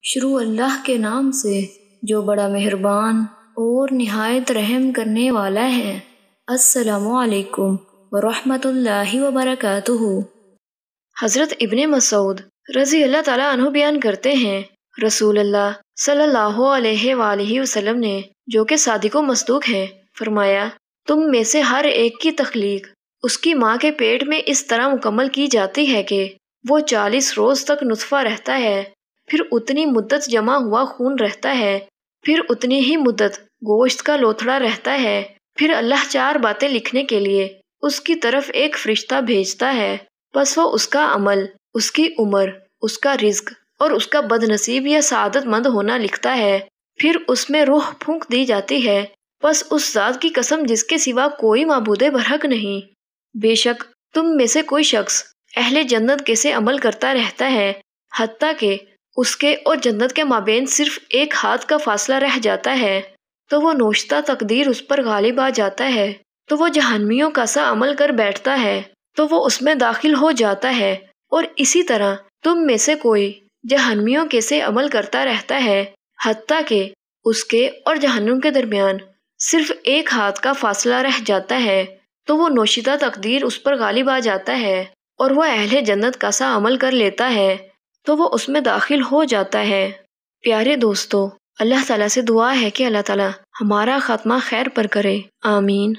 شروع اللہ کے نام سے جو بڑا مہربان اور نہایت رحم کرنے والا ہے۔ السلام علیکم ورحمۃ اللہ وبرکاتہ۔ حضرت ابن مسعود رضی اللہ تعالیٰ عنہ بیان کرتے ہیں، رسول اللہ صلی اللہ علیہ وآلہ وسلم نے، جو کہ صادق و مصدوق ہیں، فرمایا، تم میں سے ہر ایک کی تخلیق اس کی ماں کے پیٹ میں اس طرح مکمل کی جاتی ہے کہ وہ 40 روز تک نطفہ رہتا ہے، پھر اتنی مدت جمع ہوا خون رہتا ہے، پھر اتنی ہی مدت گوشت کا لوتھڑا رہتا ہے، پھر اللہ 4 باتیں لکھنے کے لیے اس کی طرف ایک فرشتہ بھیجتا ہے، پس وہ اس کا عمل، اس کی عمر، اس کا رزق اور اس کا بد نصیب یا سعادت مند ہونا لکھتا ہے، پھر اس میں روح پھونک دی جاتی ہے، پس اس ذات کی قسم جس کے سوا کوئی معبود برحق نہیں، بے شک تم میں سے کوئی شخص اہل جنت کے سے عمل کرتا رہتا ہے حتیٰ کہ اس کے اور جنت کے مابین صرف ایک ہاتھ کا فاصلہ رہ جاتا ہے، تو وہ نوشتہ تقدیر اس پر غالب آ جاتا ہے، تو وہ جہنمیوں کا سا عمل کر بیٹھتا ہے، تو وہ اس میں داخل ہو جاتا ہے، اور اسی طرح تم میں سے کوئی جہنمیوں کے سے عمل کرتا رہتا ہے حتیٰ کہ اس کے اور جہنم کے درمیان صرف ایک ہاتھ کا فاصلہ رہ جاتا ہے، تو وہ نوشتہ تقدیر اس پر غالب آ جاتا ہے اور وہ اہل جنت کا سا عمل کر لیتا ہے، تو وہ اس میں داخل ہو جاتا ہے۔ پیارے دوستو، اللہ تعالیٰ سے دعا ہے کہ اللہ تعالیٰ ہمارا خاتمہ خیر پر کرے، آمین۔